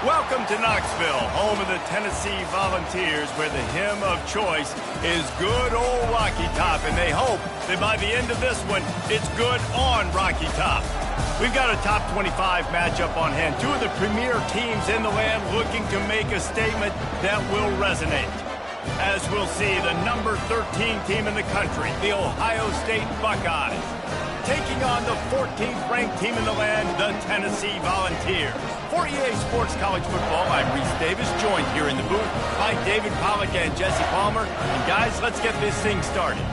Welcome to Knoxville, home of the Tennessee Volunteers, where the hymn of choice is good old Rocky Top, and they hope that by the end of this one, it's good on Rocky Top. We've got a top 25 matchup on hand. Two of the premier teams in the land looking to make a statement that will resonate. As we'll see, the number 13 team in the country, the Ohio State Buckeyes, taking on the 14th ranked team in the land, the Tennessee Volunteers. For EA Sports College Football, I'm Reese Davis, joined here in the booth by David Pollack and Jesse Palmer. And guys, let's get this thing started.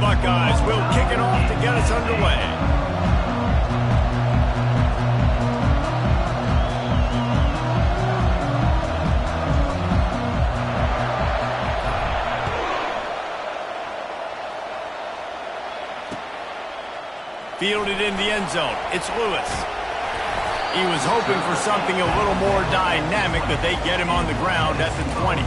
Buckeyes will kick it off to get us underway. Fielded in the end zone. It's Lewis. He was hoping for something a little more dynamic, but they get him on the ground at the 20.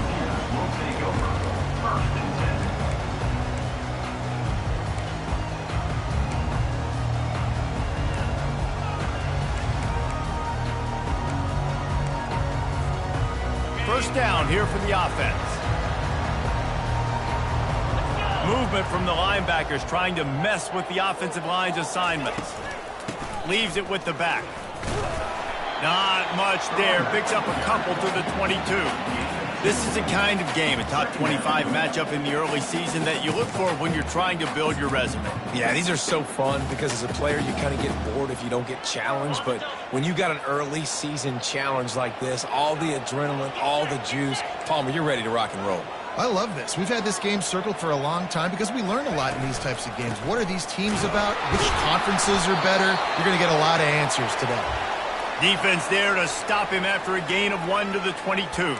First down here for the offense. Movement from the linebackers trying to mess with the offensive line's assignments. Leaves it with the back. Not much there. Picks up a couple to the 22. This is the kind of game, a top 25 matchup in the early season, that you look for when you're trying to build your resume. Yeah, these are so fun because as a player, you kind of get bored if you don't get challenged. But when you got an early season challenge like this, all the adrenaline, all the juice, Palmer, you're ready to rock and roll. I love this. We've had this game circled for a long time because we learn a lot in these types of games. What are these teams about? Which conferences are better? You're going to get a lot of answers today. Defense there to stop him after a gain of 1 to the 22.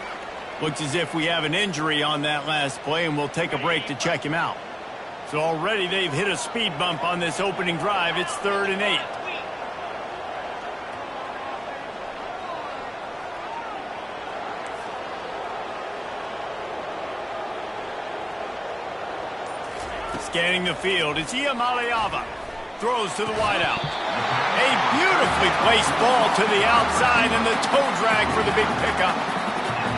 Looks as if we have an injury on that last play, and we'll take a break to check him out. So already they've hit a speed bump on this opening drive. It's 3rd and 8. Scanning the field, it's Iamaleava. Throws to the wideout. A beautifully placed ball to the outside, and the toe drag for the big pickup.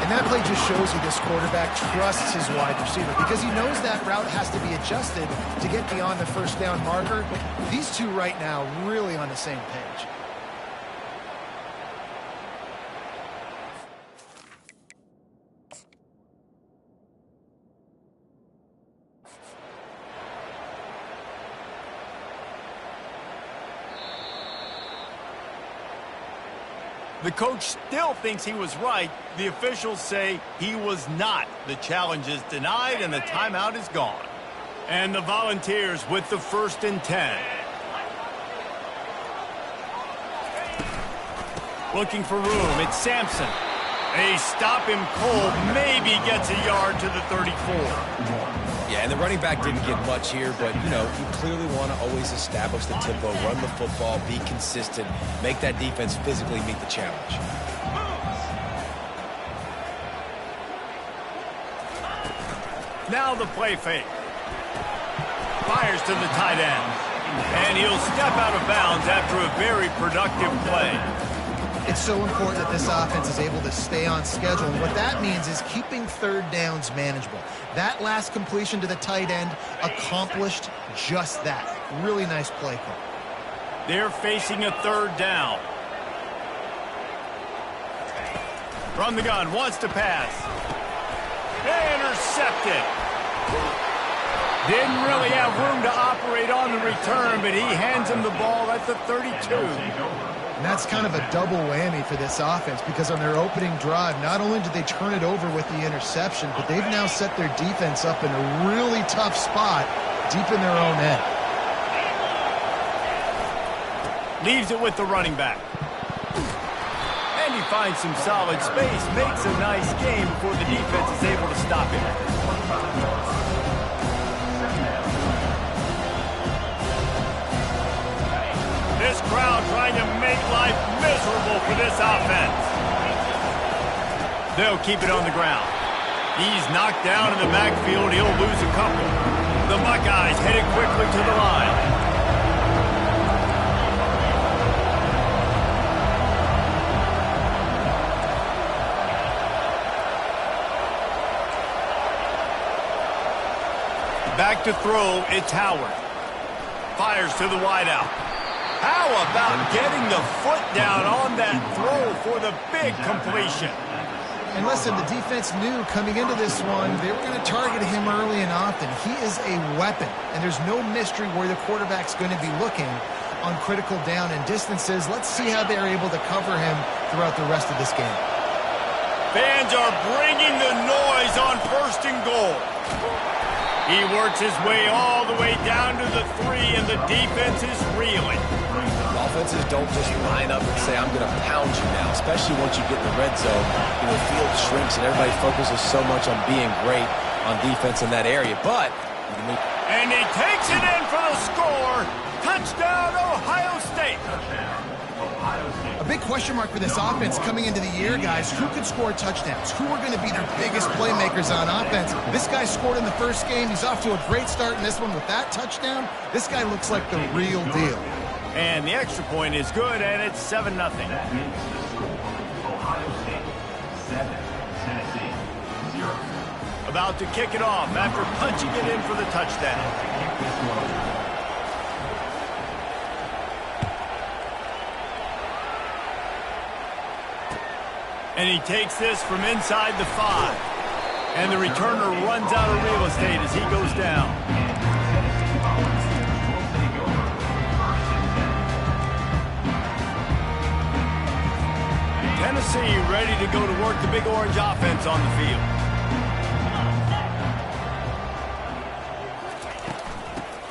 And that play just shows you this quarterback trusts his wide receiver because he knows that route has to be adjusted to get beyond the first down marker. These two right now really on the same page. The coach still thinks he was right. The officials say he was not. The challenge is denied, and the timeout is gone. And the Volunteers with the 1st and 10. Looking for room. It's Sampson. They stop him cold. Maybe gets a yard to the 34. Yeah, and the running back didn't get much here, but, you know, you clearly want to always establish the tempo, run the football, be consistent, make that defense physically meet the challenge. Now the play fake. Fires to the tight end. And he'll step out of bounds after a very productive play. It's so important that this offense is able to stay on schedule. And what that means is keeping 3rd downs manageable. That last completion to the tight end accomplished just that. Really nice play call. They're facing a 3rd down. From the gun, wants to pass. Intercepted. Didn't really have room to operate on the return, but he hands him the ball at the 32. And that's kind of a double whammy for this offense because on their opening drive, not only did they turn it over with the interception, but they've now set their defense up in a really tough spot deep in their own end. Leaves it with the running back. And he finds some solid space, makes a nice game before the defense is able to stop him. They'll keep it on the ground. He's knocked down in the backfield. He'll lose a couple. The Buckeyes headed quickly to the line. Back to throw, it's Howard. Fires to the wideout. How about getting the foot down on that throw for the big completion? And listen, the defense knew coming into this one, they were going to target him early and often. He is a weapon, and there's no mystery where the quarterback's going to be looking on critical down and distances. Let's see how they're able to cover him throughout the rest of this game. Fans are bringing the noise on 1st and goal. He works his way all the way down to the 3, and the defense is reeling. Offenses don't just line up and say, I'm going to pound you now, especially once you get in the red zone. You know, the field shrinks, and everybody focuses so much on being great on defense in that area. But and he takes it in for the score. Touchdown, Ohio State. A big question mark for this offense coming into the year, guys. Who could score touchdowns? Who are going to be their biggest playmakers on offense? This guy scored in the first game. He's off to a great start in this one with that touchdown. This guy looks like the real deal. And the extra point is good, and it's 7-0. Ohio State 7, Tennessee 0. About to kick it off after punching it in for the touchdown. And he takes this from inside the 5. And the returner runs out of real estate as he goes down. Tennessee ready to go to work the Big Orange offense on the field.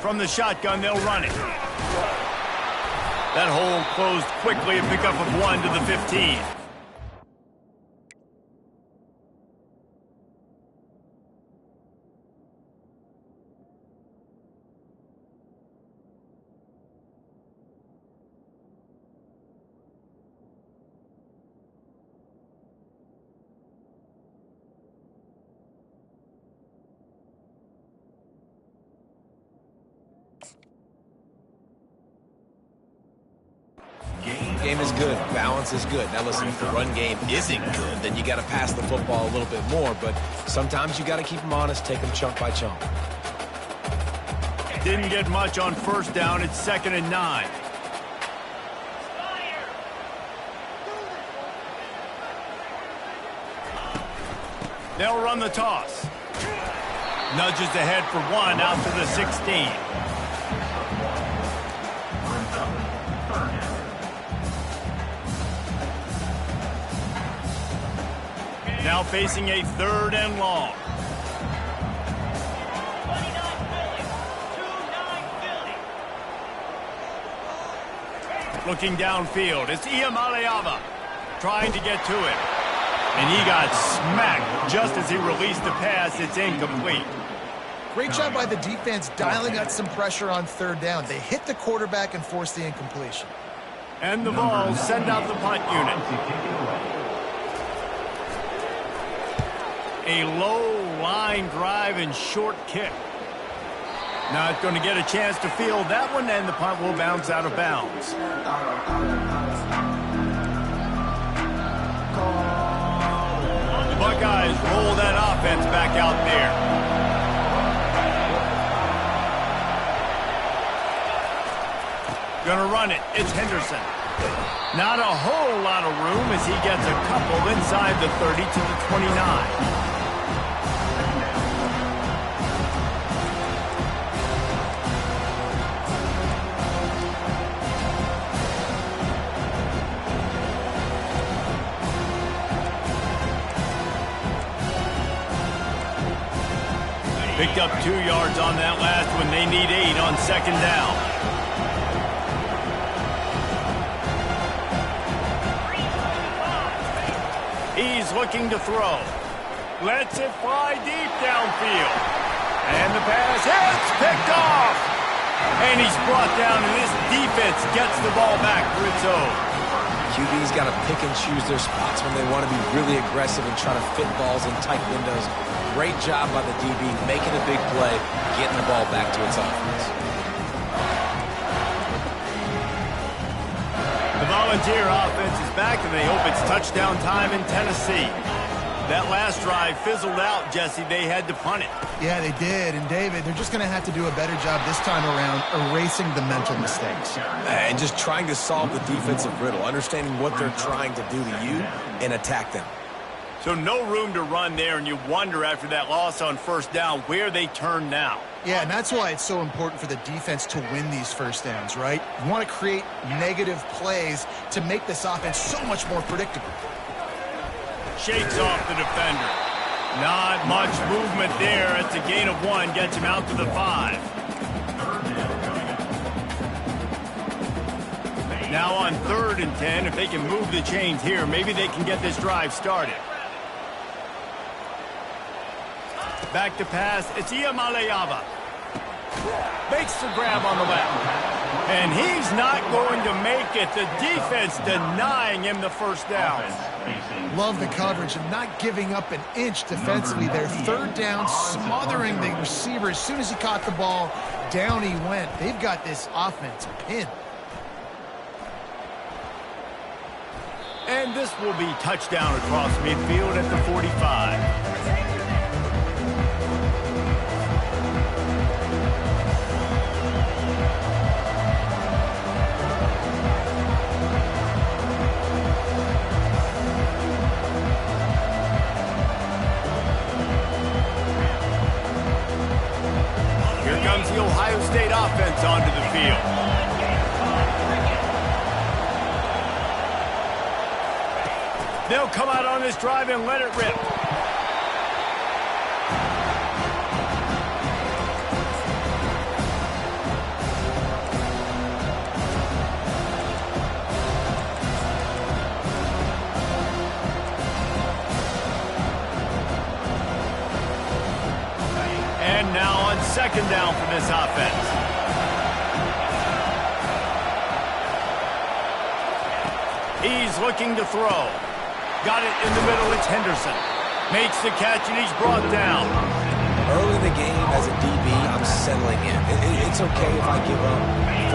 From the shotgun, they'll run it. That hole closed quickly, a pickup of 1 to the 15. Game is good. Balance is good. Now listen, if the run game isn't good, then you got to pass the football a little bit more. But sometimes you got to keep them honest, take them chunk by chunk. Didn't get much on 1st down. It's 2nd and 9. They'll run the toss. Nudges ahead for 1 out to the 16. Now facing a 3rd and long. Looking downfield, it's Iamaleava trying to get to it. And he got smacked just as he released the pass. It's incomplete. Great job by the defense dialing out some pressure on 3rd down. They hit the quarterback and forced the incompletion. And the Vols send out the punt unit. A low line drive and short kick. Not going to get a chance to field that one, and the punt will bounce out of bounds. The Buckeyes roll that offense back out there. Gonna run it. It's Henderson. Not a whole lot of room as he gets a couple inside the 30 to the 29. Picked up 2 yards on that last one. They need 8 on 2nd down. He's looking to throw. Lets it fly deep downfield. And the pass hits, picked off. And he's brought down, and this defense gets the ball back for its own. QB's got to pick and choose their spots when they want to be really aggressive and try to fit balls in tight windows. Great job by the DB making a big play, getting the ball back to its offense. The Volunteer offense is back, and they hope it's touchdown time in Tennessee. That last drive fizzled out, Jesse. They had to punt it. Yeah, they did. And, David, they're just going to have to do a better job this time around erasing the mental mistakes. And just trying to solve the defensive riddle, understanding what they're trying to do to you and attack them. So no room to run there, and you wonder after that loss on first down where they turn now. Yeah, and that's why it's so important for the defense to win these first downs, right? You want to create negative plays to make this offense so much more predictable. Shakes off the defender. Not much movement there. It's a gain of 1. Gets him out to the 5. Now on 3rd and 10, if they can move the chains here, maybe they can get this drive started. Back to pass. It's Iamaleava. Makes the grab on the left. And he's not going to make it. The defense denying him the first down. Love the coverage and not giving up an inch defensively there. 3rd down, smothering the receiver. As soon as he caught the ball, down he went. They've got this offense pinned. And this will be touchdown across midfield at the 45. The Ohio State offense onto the field. They'll come out on this drive and let it rip. And now on 2nd down for this offense. He's looking to throw. Got it in the middle. It's Henderson. Makes the catch, and he's brought down. Early in the game, as a DB, I'm settling in. It's okay if I give up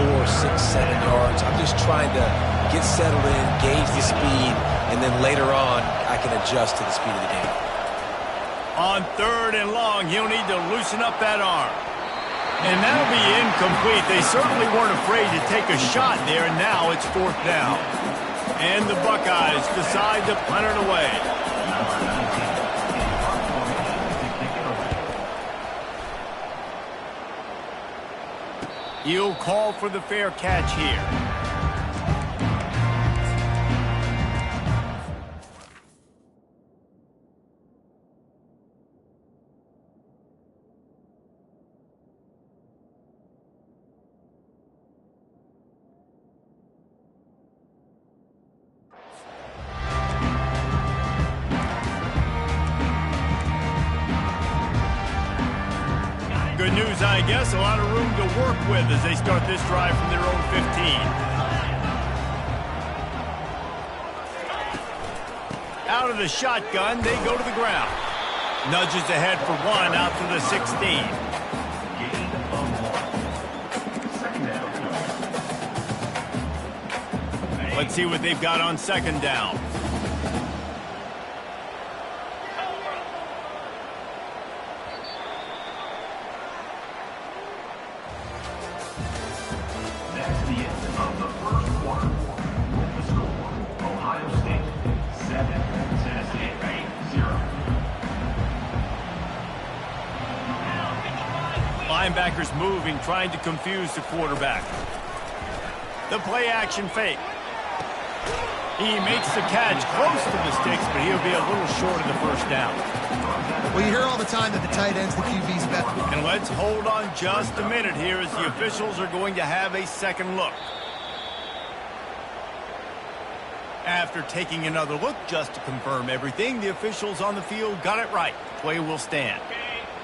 4, 6, 7 yards. I'm just trying to get settled in, gauge the speed, and then later on, I can adjust to the speed of the game. On 3rd and long, he'll need to loosen up that arm. And that'll be incomplete. They certainly weren't afraid to take a shot there, and now it's 4th down. And the Buckeyes decide to punt it away. He'll call for the fair catch here. Good news, I guess. A lot of room to work with as they start this drive from their own 15. Out of the shotgun, they go to the ground. Nudges ahead for 1 out to the 16. Let's see what they've got on 2nd down. Linebackers moving, trying to confuse the quarterback. The play-action fake. He makes the catch close to the sticks, but he'll be a little short of the first down. Well, you hear all the time that the tight end's the QB's bet. And let's hold on just a minute here as the officials are going to have a second look. After taking another look just to confirm everything, the officials on the field got it right. Play will stand.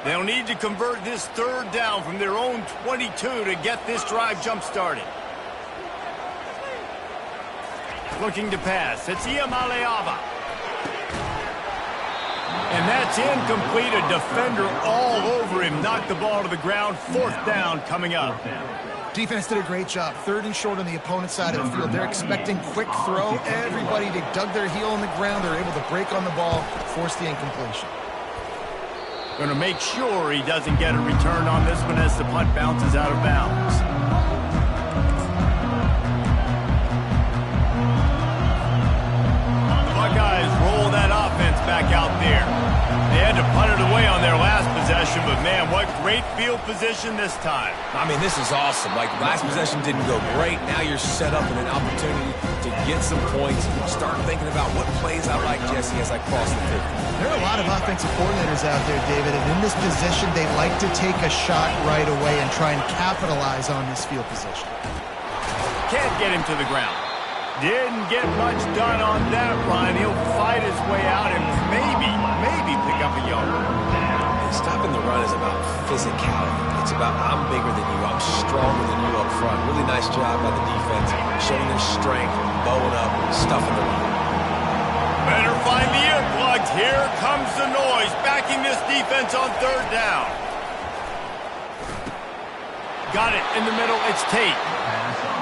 They'll need to convert this 3rd down from their own 22 to get this drive jump-started. looking to pass. It's Iamaleava. And that's incomplete. A defender all over him. Knocked the ball to the ground. 4th down coming up. Defense did a great job. 3rd and short on the opponent's side of the field. They're expecting quick throw. Everybody, they dug their heel in the ground. They're able to break on the ball, force the incompletion. Going to make sure he doesn't get a return on this one as the punt bounces out of bounds. The Buckeyes roll that offense back out there. They had to punt it away on their last possession, but man, what great field position this time. I mean, this is awesome. Like, last possession didn't go great. Now you're set up in an opportunity to get some points. Start thinking about what plays I like, Jesse, as I cross the 50. There are a lot of offensive coordinators out there, David, and in this position, they like to take a shot right away and try and capitalize on this field position. Can't get him to the ground. Didn't get much done on that run. He'll fight his way out and maybe pick up a yard. Stopping the run is about physicality. It's about I'm bigger than you, I'm stronger than you up front. Really nice job by the defense, showing their strength, bowing up, stuffing the run. Better find the earplugs. Here comes the noise, backing this defense on 3rd down. Got it in the middle. It's Tate.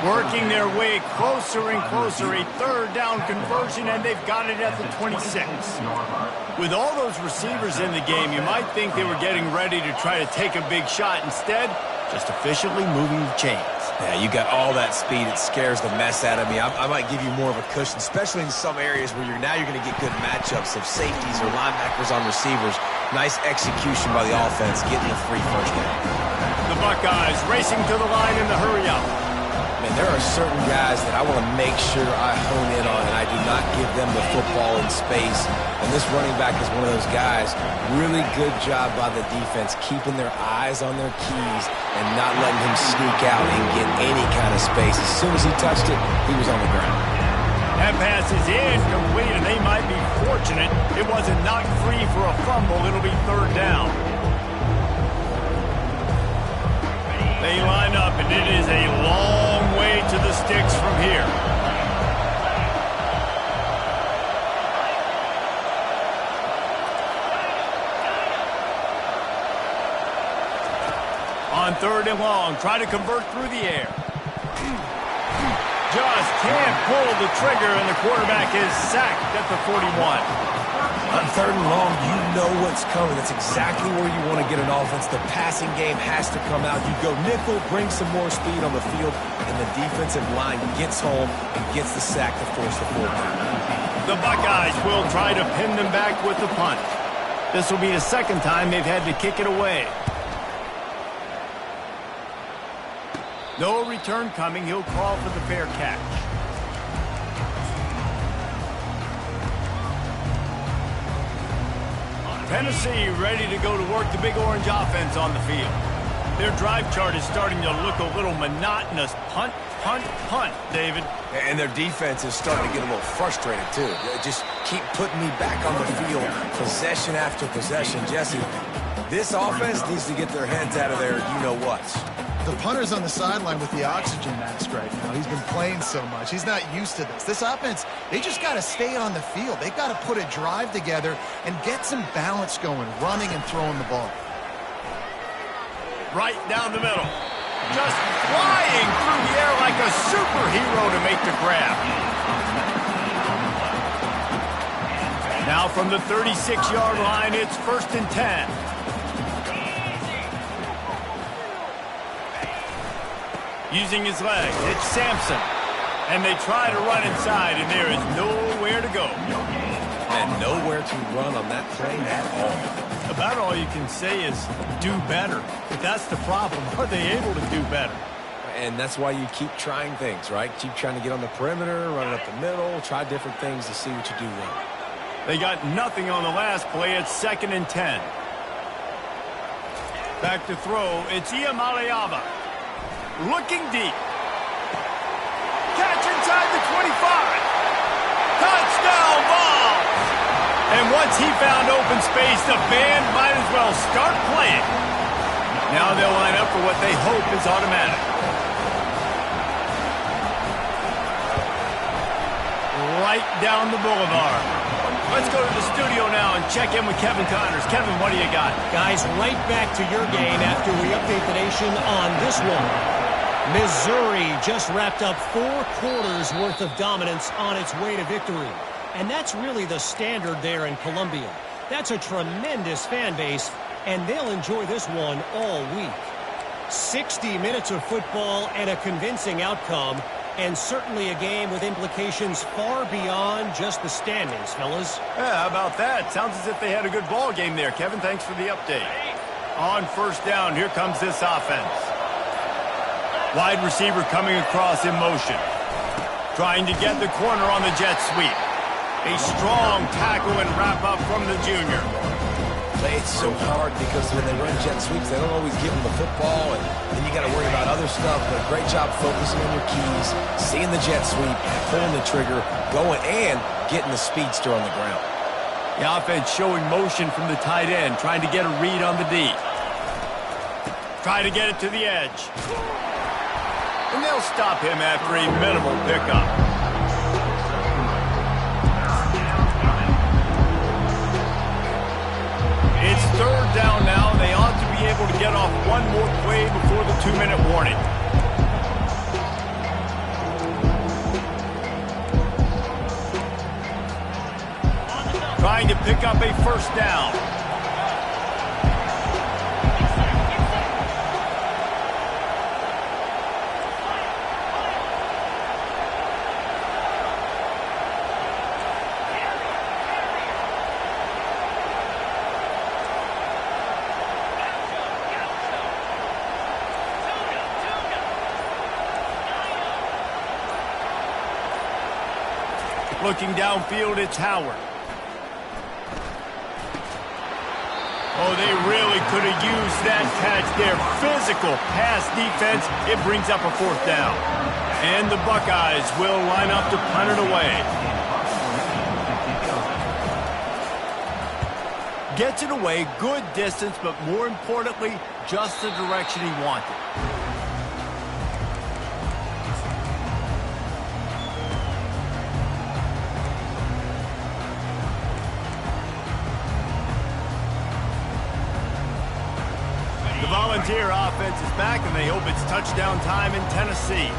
Working their way closer and closer. A 3rd down conversion, and they've got it at the 26. With all those receivers in the game, you might think they were getting ready to try to take a big shot. Instead, just efficiently moving the chains. Yeah, you got all that speed. It scares the mess out of me. I might give you more of a cushion, especially in some areas where you're going to get good matchups of safeties or linebackers on receivers. Nice execution by the offense, getting the free 1st down. The Buckeyes racing to the line in the hurry-up. Man, there are certain guys that I want to make sure I hone in on, and I do not give them the football in space. And this running back is one of those guys. Really good job by the defense, keeping their eyes on their keys and not letting him sneak out and get any kind of space. As soon as he touched it, he was on the ground. That pass is incomplete, and they might be fortunate it wasn't knocked free for a fumble. It'll be 3rd down. They line up, and it is a long way to the sticks from here. On 3rd and long, try to convert through the air. Just can't pull the trigger, and the quarterback is sacked at the 41. On 3rd and long, you know what's coming. That's exactly where you want to get an offense. The passing game has to come out. You go nickel, bring some more speed on the field, and the defensive line gets home and gets the sack to force the 4th down. The Buckeyes will try to pin them back with the punt. This will be the 2nd time they've had to kick it away. No return coming. He'll call for the fair catch. Tennessee ready to go to work the Big Orange offense on the field. Their drive chart is starting to look a little monotonous. Punt, punt, punt, David. And their defense is starting to get a little frustrated, too. They just keep putting me back on the field, possession after possession. Jesse, this offense needs to get their heads out of their you-know-whats. The punter's on the sideline with the oxygen mask right now. He's been playing so much. He's not used to this. This offense, they just got to stay on the field. They've got to put a drive together and get some balance going, running and throwing the ball. Right down the middle. Just flying through the air like a superhero to make the grab. Now from the 36-yard line, it's 1st and 10. Using his legs, it's Sampson. And they try to run inside, and there is nowhere to go. And nowhere to run on that play at all. About all you can say is do better. But that's the problem. Are they able to do better? And that's why you keep trying things, right? Keep trying to get on the perimeter, run it up the middle, try different things to see what you do well. They got nothing on the last play. It's 2nd and 10. Back to throw. It's Iamaleava. Looking deep. Catch inside the 25. Touchdown ball. And once he found open space, the band might as well start playing. Now they'll line up for what they hope is automatic. right down the boulevard. Let's go to the studio now and check in with Kevin Connors. Kevin, what do you got? Guys, right back to your game after we update the nation on this one. Missouri just wrapped up 4 quarters worth of dominance on its way to victory. And that's really the standard there in Columbia. That's a tremendous fan base, and they'll enjoy this one all week. 60 minutes of football and a convincing outcome, and certainly a game with implications far beyond just the standings, fellas. Yeah, how about that? Sounds as if they had a good ball game there. Kevin, thanks for the update. On first down, here comes this offense. Wide receiver coming across in motion. Trying to get the corner on the jet sweep. A strong tackle and wrap up from the junior. It's so hard because when they run jet sweeps, they don't always give them the football, and then you got to worry about other stuff. But great job focusing on your keys, seeing the jet sweep, pulling the trigger, going, and getting the speedster on the ground. The offense showing motion from the tight end, trying to get a read on the D. Try to get it to the edge. And they'll stop him after a minimal pickup. It's third down now. They ought to be able to get off one more play before the 2-minute warning. Trying to pick up a first down. Looking downfield, it's Howard. Oh, they really could have used that catch there. Physical pass defense. It brings up a fourth down. And the Buckeyes will line up to punt it away. Gets it away, good distance, but more importantly, just the direction he wanted. The Volunteer offense is back, and they hope it's touchdown time in Tennessee.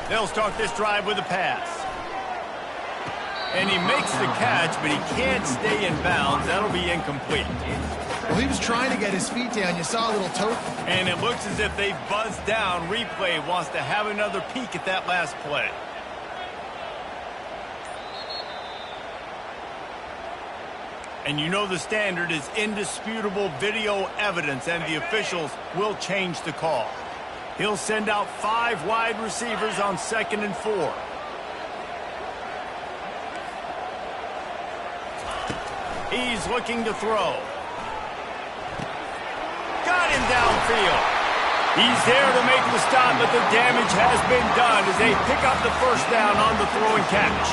They'll start this drive with a pass. And he makes the catch, but he can't stay in bounds. That'll be incomplete. Well, he was trying to get his feet down. You saw a little toe. And it looks as if they've buzzed down. Replay wants to have another peek at that last play. And you know the standard is indisputable video evidence, and the officials will change the call. He'll send out 5 wide receivers on 2nd and 4. He's looking to throw. Got him downfield. He's there to make the stop, but the damage has been done as they pick up the first down on the throw and catch.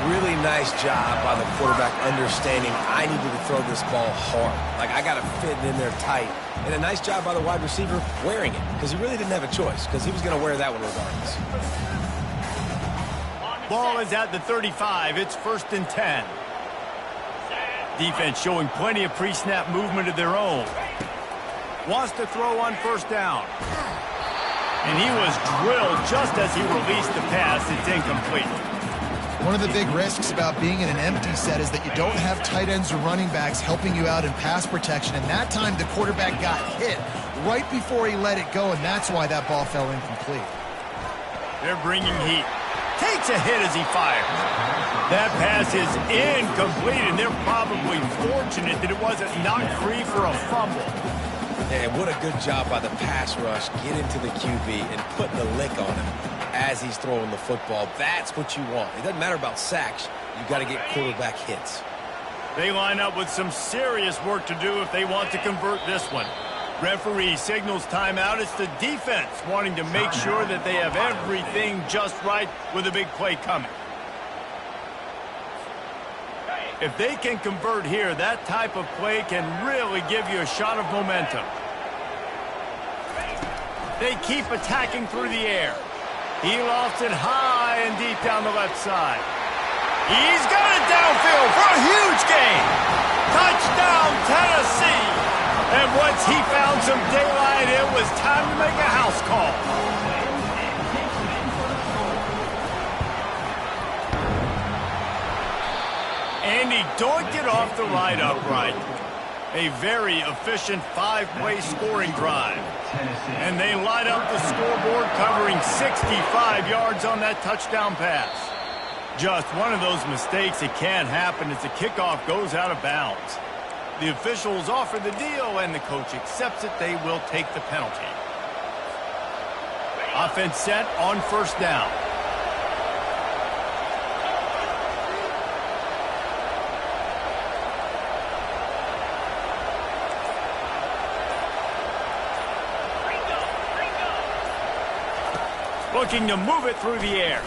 Really nice job by the quarterback understanding I needed to throw this ball hard. Like, I got to fit it in there tight. And a nice job by the wide receiver wearing it, because he really didn't have a choice, because he was going to wear that one regardless. Ball is at the 35. It's 1st and 10. Defense showing plenty of pre-snap movement of their own. Wants to throw on first down. And he was drilled just as he released the pass. It's incomplete. One of the big risks about being in an empty set is that you don't have tight ends or running backs helping you out in pass protection. And that time the quarterback got hit right before he let it go, and that's why that ball fell incomplete. They're bringing heat. Takes a hit as he fires. That pass is incomplete, and they're probably fortunate that it wasn't knocked free for a fumble. And what a good job by the pass rush. Get into the QB and putting the lick on him as he's throwing the football. That's what you want. It doesn't matter about sacks. You've got to get quarterback hits. They line up with some serious work to do if they want to convert this one. Referee signals timeout. It's the defense wanting to make sure that they have everything just right with a big play coming. If they can convert here, that type of play can really give you a shot of momentum. They keep attacking through the air. He lofts it high and deep down the left side. He's got it downfield for a huge gain. Touchdown, Tennessee. And once he found some daylight, it was time to make a house call. And he doinked it off the right upright. A very efficient five-play scoring drive. And they light up the scoreboard covering 65 yards on that touchdown pass. Just one of those mistakes that can't happen as the kickoff goes out of bounds. The officials offer the deal and the coach accepts it. They will take the penalty. Offense set on first down. Looking to move it through the air.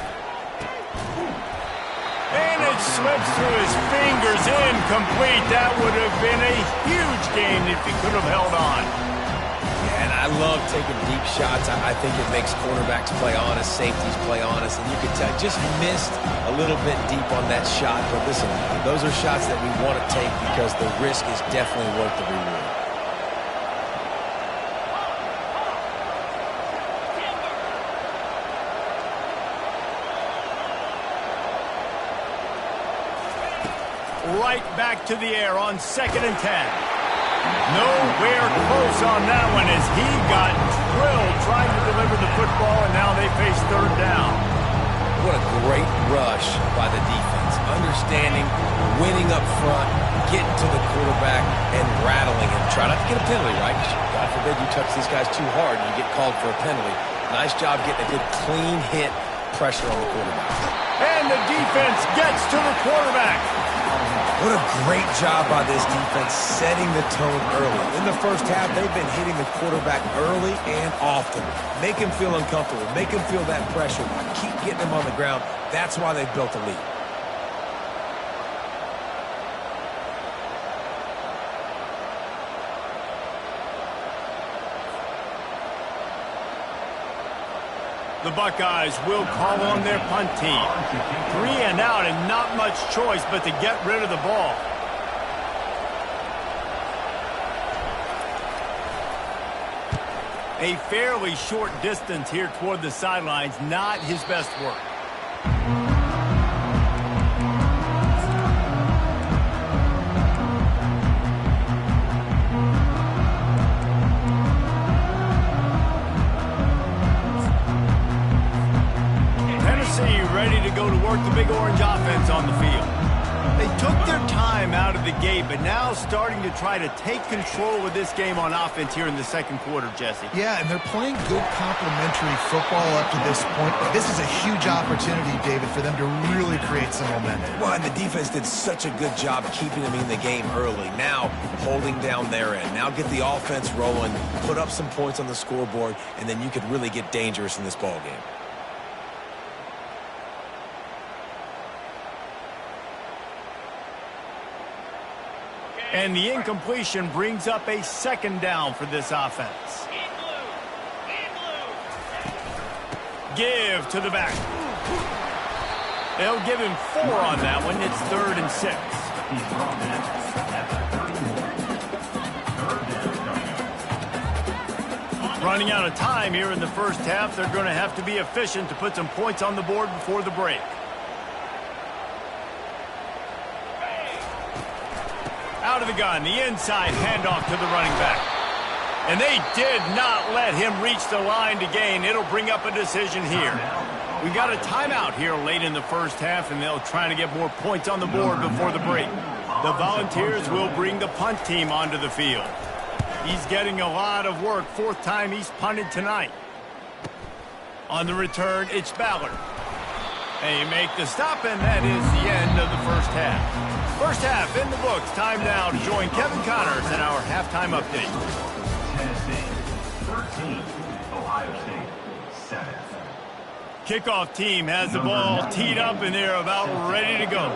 And it slips through his fingers, incomplete. That would have been a huge gain if he could have held on. Yeah, and I love taking deep shots. I think it makes quarterbacks play honest, safeties play honest, and you can tell just missed a little bit deep on that shot. But listen, those are shots that we want to take because the risk is definitely worth the reward. Right back to the air on 2nd and 10. Nowhere close on that one as he got drilled trying to deliver the football, and now they face third down. What a great rush by the defense. Understanding, winning up front, getting to the quarterback, and rattling him. Try not to get a penalty, right? God forbid you touch these guys too hard and you get called for a penalty. Nice job getting a good clean hit, pressure on the quarterback. And the defense gets to the quarterback. What a great job by this defense setting the tone early. In the first half, they've been hitting the quarterback early and often. Make him feel uncomfortable. Make him feel that pressure. Keep getting him on the ground. That's why they've built a lead. The Buckeyes will call on their punt team. 3 and out and not much choice but to get rid of the ball. A fairly short distance here toward the sidelines, not his best work. Ready to go to work the Big Orange offense on the field. They took their time out of the gate, but now starting to try to take control of this game on offense here in the second quarter, Jesse. Yeah, and they're playing good complementary football up to this point. This is a huge opportunity, David, for them to really create some momentum. Well, and the defense did such a good job keeping them in the game early. Now, holding down their end. Now get the offense rolling, put up some points on the scoreboard, and then you could really get dangerous in this ball game. And the incompletion brings up a second down for this offense. Give to the back. They'll give him 4 on that one. It's 3rd and 6. Running out of time here in the first half. They're going to have to be efficient to put some points on the board before the break. Out of the gun, the inside handoff to the running back. And they did not let him reach the line to gain. It'll bring up a decision here. We got a timeout here late in the first half, and they'll try to get more points on the board before the break. The Volunteers will bring the punt team onto the field. He's getting a lot of work. 4th time he's punted tonight. On the return, it's Ballard. They make the stop, and that is the end of the first half. First half in the books. Time now to join Kevin Connors in our halftime update. Tennessee 13, Ohio State 7. Kickoff team has the ball teed up, and they're about ready to go.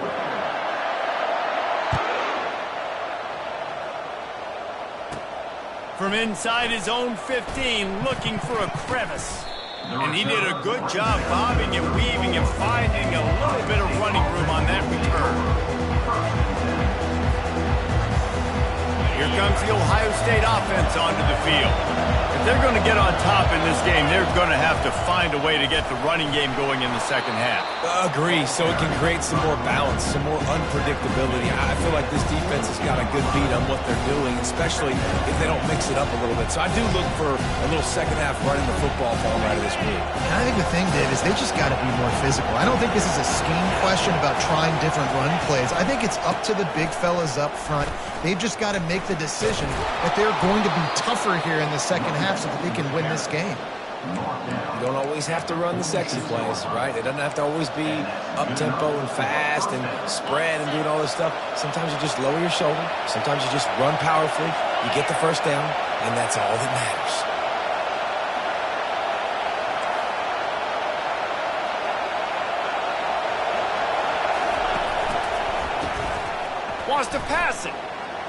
From inside his own 15, looking for a crevice. And he did a good job bobbing and weaving and finding a little bit of running room on that return. Here comes the Ohio State offense onto the field. If they're going to get on top in this game, they're going to have to find a way to get the running game going in the second half. Agree, so it can create some more balance, some more unpredictability. I feel like this defense has got a good beat on what they're doing, especially if they don't mix it up a little bit. So I do look for a little second half running the football falling out of this group. And I think the thing, Dave, is they just got to be more physical. I don't think this is a scheme question about trying different run plays. I think it's up to the big fellas up front. They've just got to make the decision that they're going to be tougher here in the second half so that they can win this game. You don't always have to run the sexy plays, right? It doesn't have to always be up-tempo and fast and spread and doing all this stuff. Sometimes you just lower your shoulder. Sometimes you just run powerfully. You get the first down, and that's all that matters. Wants to pass it.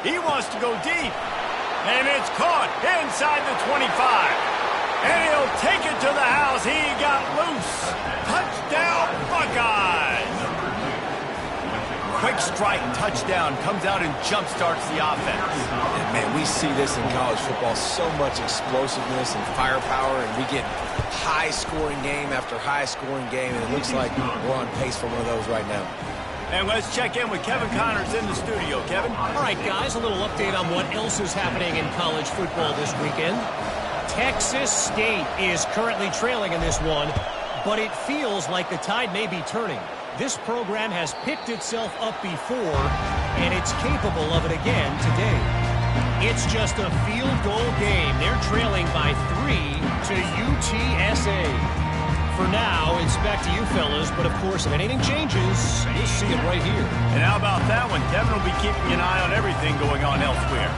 He wants to go deep. And it's caught inside the 25. And he'll take it to the house. He got loose. Touchdown, Buckeyes. Quick strike touchdown comes out and jump-starts the offense. And man, we see this in college football, so much explosiveness and firepower, and we get high-scoring game after high-scoring game, and it looks like we're on pace for one of those right now. And let's check in with Kevin Connors in the studio. Kevin? All right, guys, a little update on what else is happening in college football this weekend. Texas State is currently trailing in this one, but it feels like the tide may be turning. This program has picked itself up before, and it's capable of it again today. It's just a field goal game. They're trailing by 3 to UTSA. For now, it's back to you fellas, but of course, if anything changes, you'll see it right here. And how about that one? Kevin will be keeping an eye on everything going on elsewhere.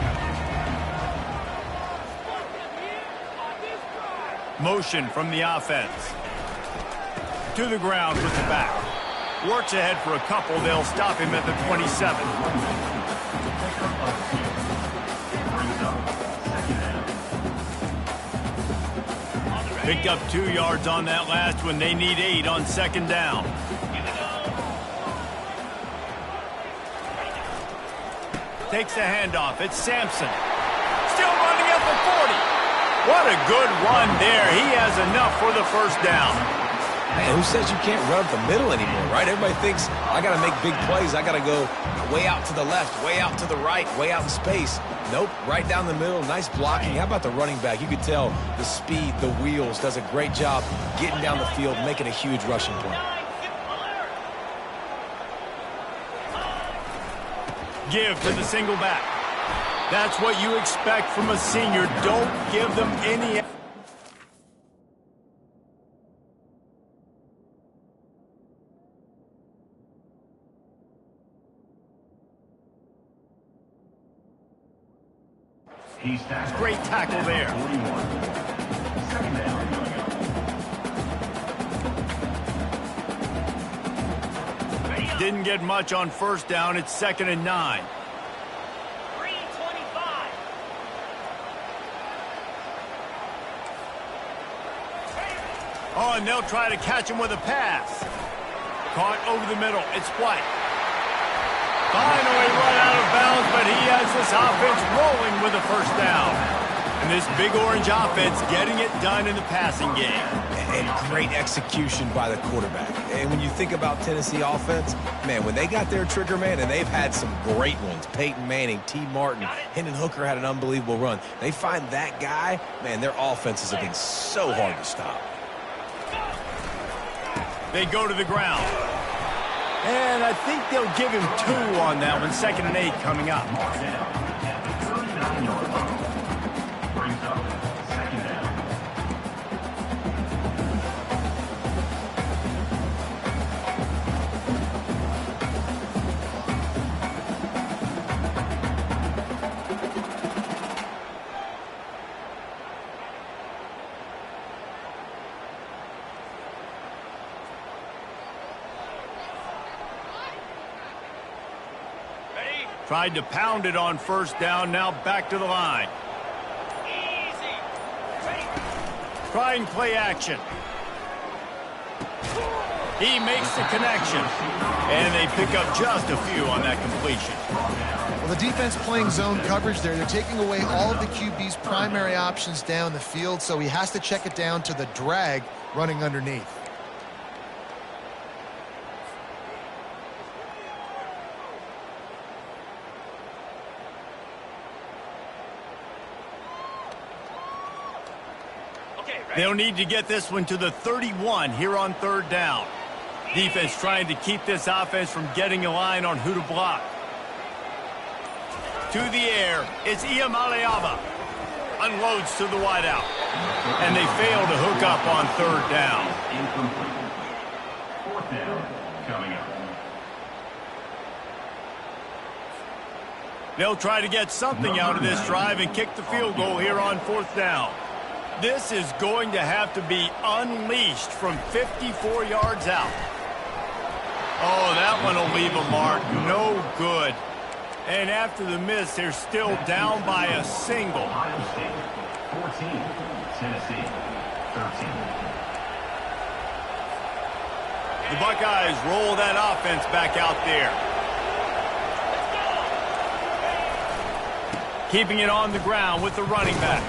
Motion from the offense. To the ground with the back. Works ahead for a couple. They'll stop him at the 27. Picked up 2 yards on that last one. They need 8 on second down. Takes the handoff. It's Sampson. Still running at the 40. What a good run there. He has enough for the first down. Man, who says you can't run up the middle anymore, right? Everybody thinks, I got to make big plays. I got to go way out to the left, way out to the right, way out in space. Nope, right down the middle. Nice blocking. How about the running back? You could tell the speed, the wheels, does a great job getting down the field, making a huge rushing point. Give to the single back. That's what you expect from a senior. Don't give them any... Great tackle there. Second down. Didn't get much on first down. It's 2nd and 9. Oh, and they'll try to catch him with a pass. Caught over the middle. It's White. Finally run out of bounds, but he has this offense rolling with a first down. And this big orange offense getting it done in the passing game. And great execution by the quarterback. And when you think about Tennessee offense, man, when they got their trigger man, and they've had some great ones, Peyton Manning, T. Martin, Hendon Hooker had an unbelievable run. They find that guy, man, their offenses have been so hard to stop. They go to the ground. And I think they'll give him 2 on that one. 2nd and 8 coming up. Brings up second down. Tried to pound it on first down. Now back to the line. Try and play action. He makes the connection, and they pick up just a few on that completion. Well, the defense playing zone coverage there. They're taking away all of the QB's primary options down the field, so he has to check it down to the drag running underneath. They'll need to get this one to the 31 here on third down. Defense trying to keep this offense from getting a line on who to block. To the air, it's Iamaleava. Unloads to the wideout. And they fail to hook up on third down. Incomplete. Fourth down coming up. They'll try to get something out of this drive and kick the field goal here on fourth down. This is going to have to be unleashed from 54 yards out. Oh, that one will leave a mark. No good. And after the miss, they're still down by a single. Ohio State 14, Tennessee 13. The Buckeyes roll that offense back out there. Keeping it on the ground with the running back.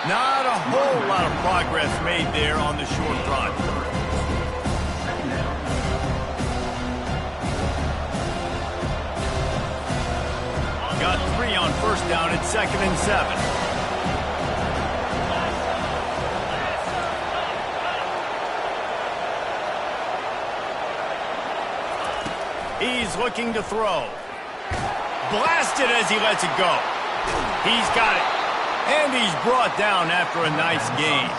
Not a whole lot of progress made there on the short run. Got 3 on first down at 2nd and 7. He's looking to throw. Blasted as he lets it go. He's got it. And he's brought down after a nice gain.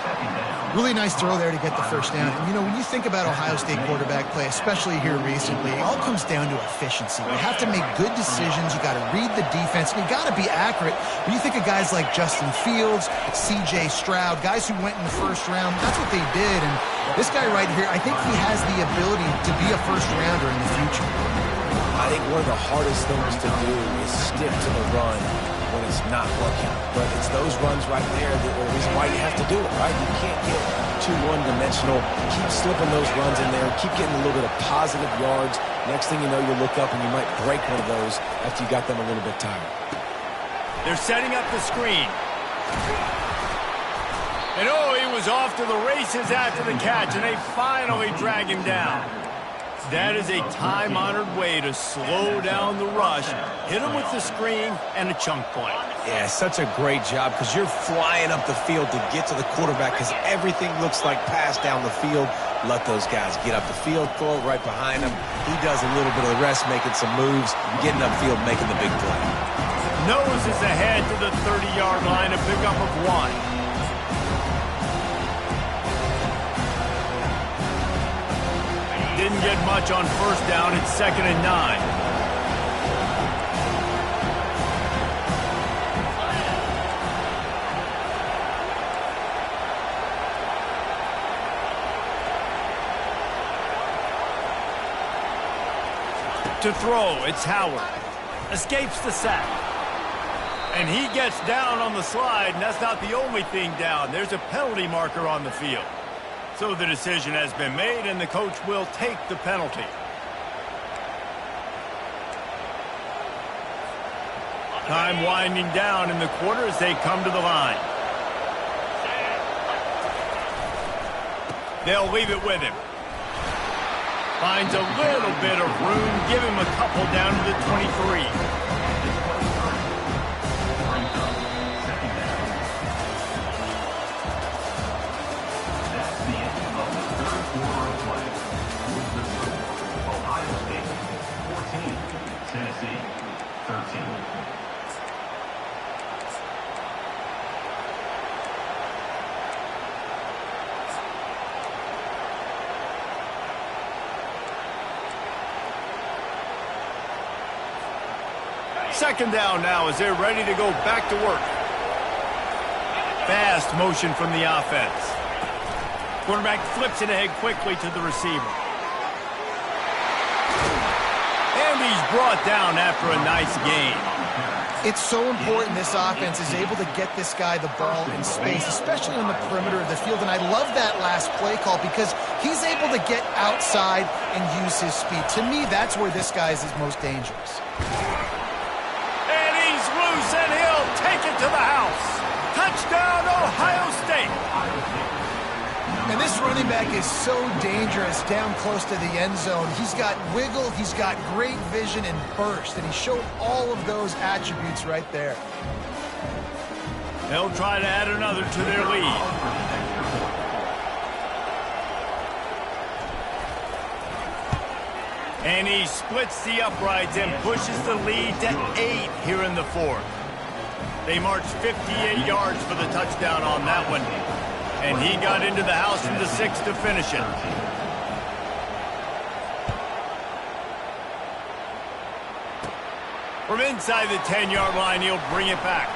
Really nice throw there to get the first down. And, you know, when you think about Ohio State quarterback play, especially here recently, it all comes down to efficiency. You have to make good decisions. You got to read the defense, and you got to be accurate. When you think of guys like Justin Fields, C.J. Stroud, guys who went in the first round, that's what they did. And this guy right here, I think he has the ability to be a first-rounder in the future. I think one of the hardest things to do is stick to the run when it's not working. But it's those runs right there that are the reason why you have to do it, right? You can't get too one-dimensional. Keep slipping those runs in there. Keep getting a little bit of positive yards. Next thing you know, you look up and you might break one of those after you got them a little bit tired. They're setting up the screen. And oh, he was off to the races after the catch, and they finally drag him down. That is a time-honored way to slow down the rush, hit him with the screen, and a chunk play. Yeah, such a great job because you're flying up the field to get to the quarterback because everything looks like pass down the field. Let those guys get up the field, throw it right behind him. He does a little bit of the rest, making some moves, getting upfield, making the big play. Noses ahead to the 30-yard line, a pickup of 1. Didn't get much on first down. It's 2nd and 9. To throw, it's Howard. Escapes the sack. And he gets down on the slide, and that's not the only thing down. There's a penalty marker on the field. So the decision has been made, and the coach will take the penalty. Time winding down in the quarter as they come to the line. They'll leave it with him. Finds a little bit of room. Give him a couple down to the 23. Tennessee 13. Second down now as they're ready to go back to work. Fast motion from the offense. Quarterback flips it ahead quickly to the receiver. And he's brought down after a nice gain. It's so important this offense is able to get this guy the ball in space, especially on the perimeter of the field. And I love that last play call because he's able to get outside and use his speed. To me, that's where this guy is his most dangerous. And he's loose, and he'll take it to the house. Touchdown, Ohio State. And this running back is so dangerous down close to the end zone. He's got wiggle, he's got great vision and burst, and he showed all of those attributes right there. They'll try to add another to their lead. And he splits the uprights and pushes the lead to 8 here in the fourth. They marched 58 yards for the touchdown on that one. And he got into the house from the 6 to finish it. From inside the 10-yard line, he'll bring it back.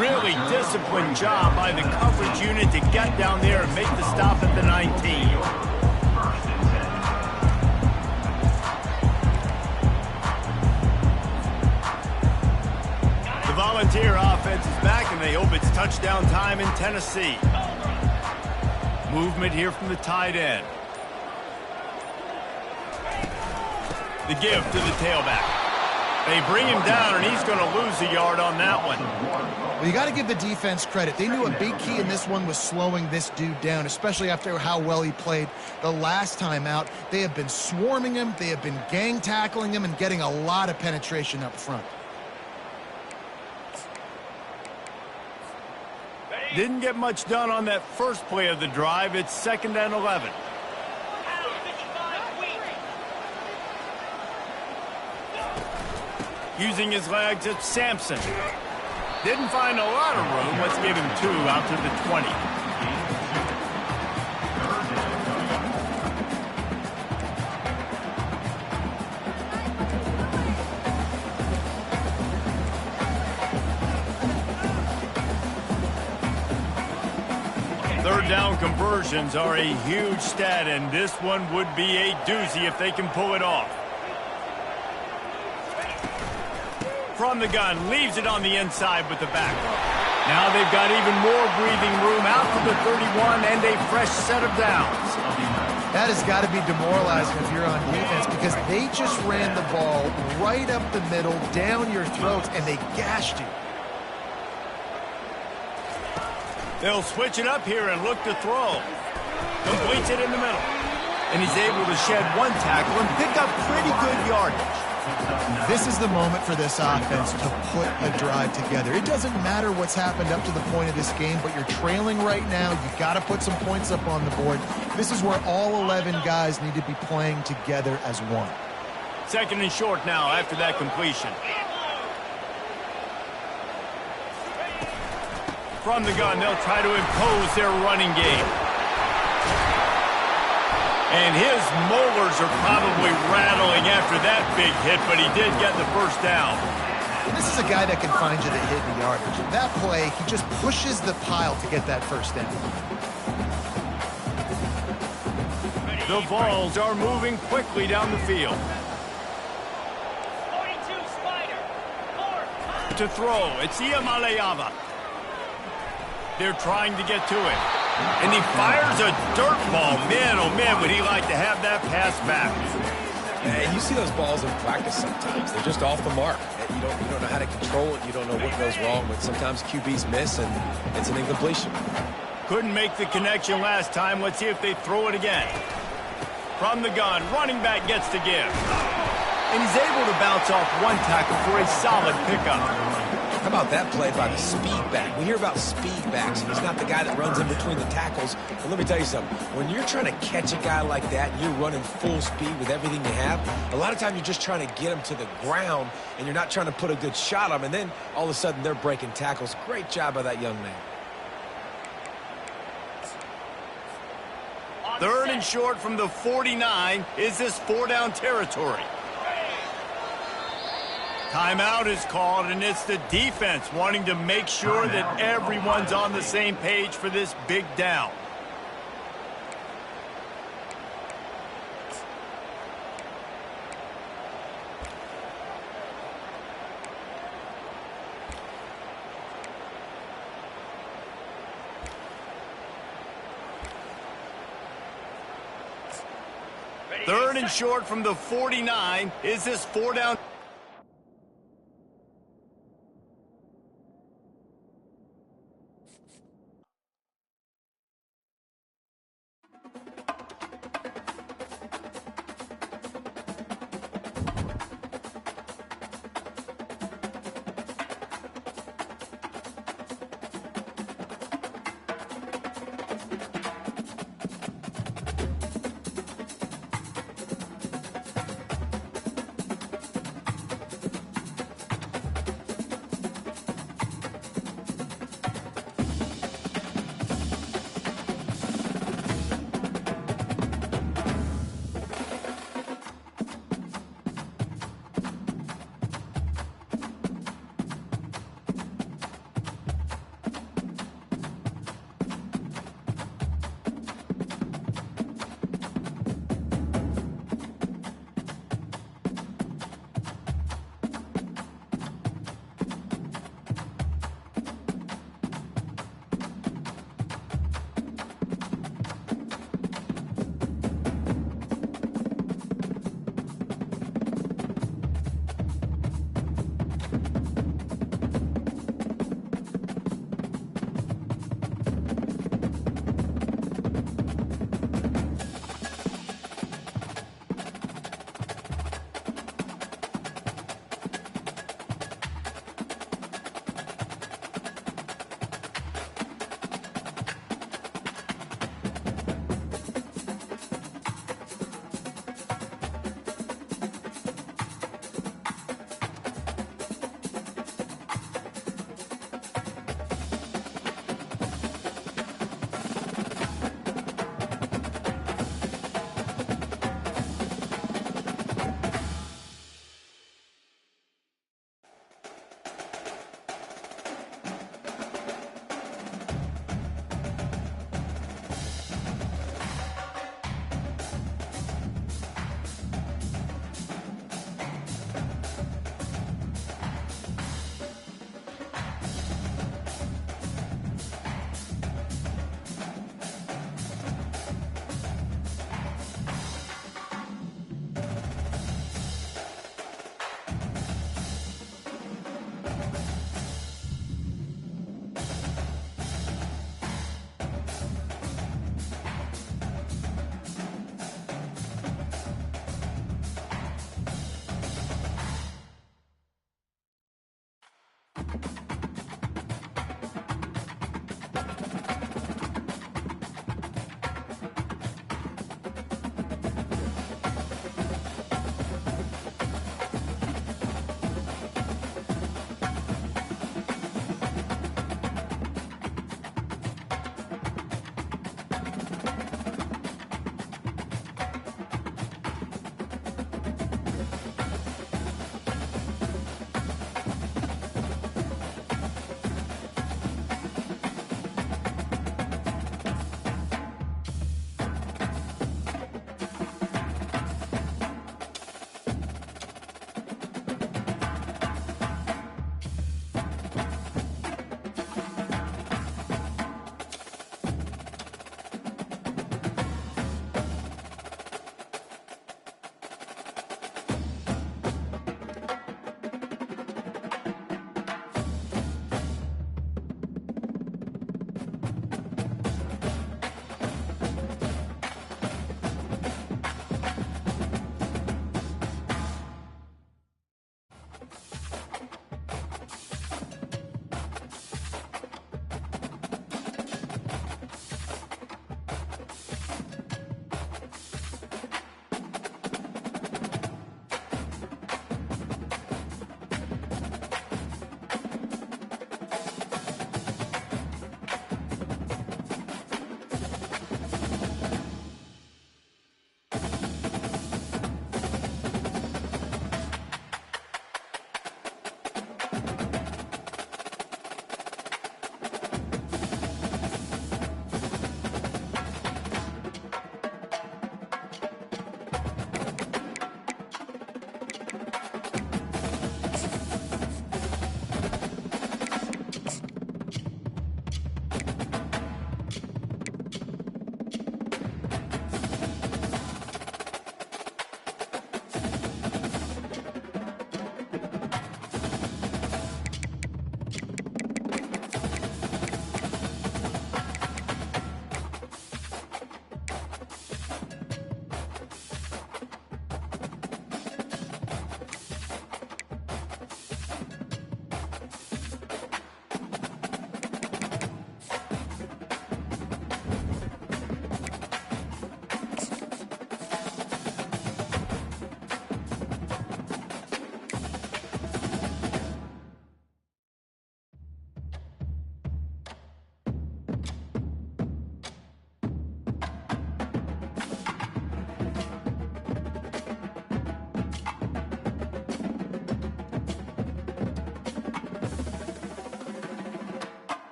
Really disciplined job by the coverage unit to get down there and make the stop at the 19. The Volunteer offense is back, and they hope it's touchdown time in Tennessee. Movement here from the tight end. The give to the tailback. They bring him down, and he's going to lose a yard on that one. Well, you got to give the defense credit. They knew a big key in this one was slowing this dude down, especially after how well he played the last time out. They have been swarming him. They have been gang tackling him and getting a lot of penetration up front. Didn't get much done on that first play of the drive. It's 2nd and 11. Using his legs, it's Sampson. Didn't find a lot of room. Let's give him 2 out to the 20. Third down conversions are a huge stat, and this one would be a doozy if they can pull it off. From the gun, leaves it on the inside with the back. Now they've got even more breathing room out to the 31 and a fresh set of downs. That has got to be demoralizing if you're on defense because they just ran the ball right up the middle, down your throats, and they gashed you. They'll switch it up here and look to throw. Completes it in the middle. And he's able to shed 1 tackle and pick up pretty good yardage. This is the moment for this offense to put a drive together. It doesn't matter what's happened up to the point of this game, but you're trailing right now. You've got to put some points up on the board. This is where all 11 guys need to be playing together as one. 2nd and short now after that completion. From the gun, they'll try to impose their running game. And his molars are probably rattling after that big hit, but he did get the first down. This is a guy that can find you the hidden yardage. That play, he just pushes the pile to get that first down. The Vols are moving quickly down the field. 42 Spider. 4. To throw, it's Iamaleava. They're trying to get to it. And he fires a dirt ball. Man, oh man, would he like to have that pass back. And you see those balls in practice sometimes. They're just off the mark. You don't know how to control it. You don't know what goes wrong. But sometimes QBs miss, and it's an incompletion. Couldn't make the connection last time. Let's see if they throw it again. From the gun, running back gets the give. And he's able to bounce off 1 tackle for a solid pickup. How about that play by the speed back? We hear about speed backs, and he's not the guy that runs in between the tackles. But let me tell you something. When you're trying to catch a guy like that, and you're running full speed with everything you have, a lot of times you're just trying to get him to the ground, and you're not trying to put a good shot on him, and then all of a sudden they're breaking tackles. Great job by that young man. 3rd and short from the 49. Is this 4-down territory? Timeout is called, and it's the defense wanting to make sure that everyone's on the same page for this big down. 3rd and short from the 49. Is this 4 down?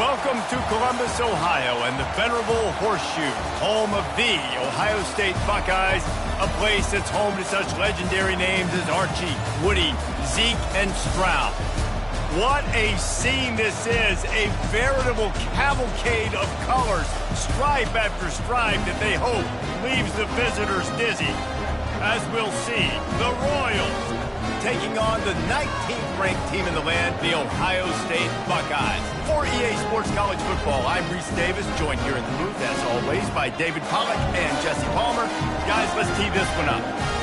Welcome to Columbus, Ohio, and the venerable Horseshoe, home of the Ohio State Buckeyes, a place that's home to such legendary names as Archie, Woody, Zeke, and Stroud. What a scene this is, a veritable cavalcade of colors, stripe after stripe that they hope leaves the visitors dizzy. As we'll see, the Royals taking on the 19th ranked team in the land, the Ohio State Buckeyes. For EA Sports College Football, I'm Reese Davis, joined here in the booth, as always, by David Pollack and Jesse Palmer. Guys, let's tee this one up.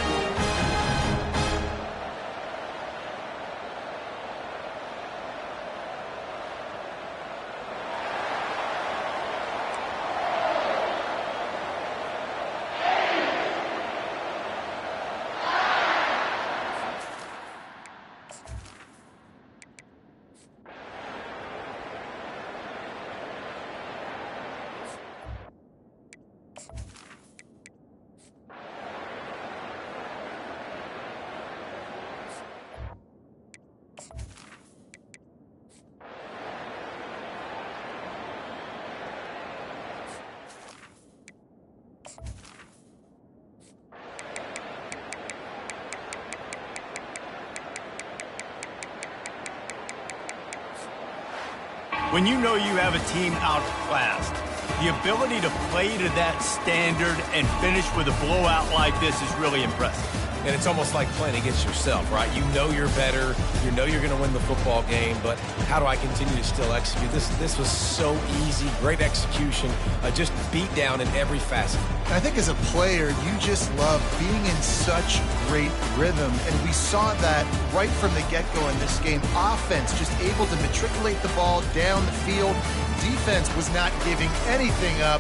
When you know you have a team outclassed, the ability to play to that standard and finish with a blowout like this is really impressive. And it's almost like playing against yourself, right? You know you're better. You know you're going to win the football game, but how do I continue to still execute? This was so easy, great execution, just beat down in every facet. And I think as a player, you just love being in such great rhythm, and we saw that right from the get-go in this game. Offense just able to matriculate the ball down the field. Defense was not giving anything up.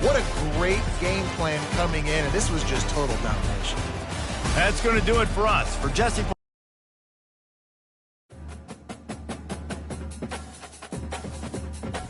What a great game plan coming in, and this was just total domination. That's going to do it for us. For Jesse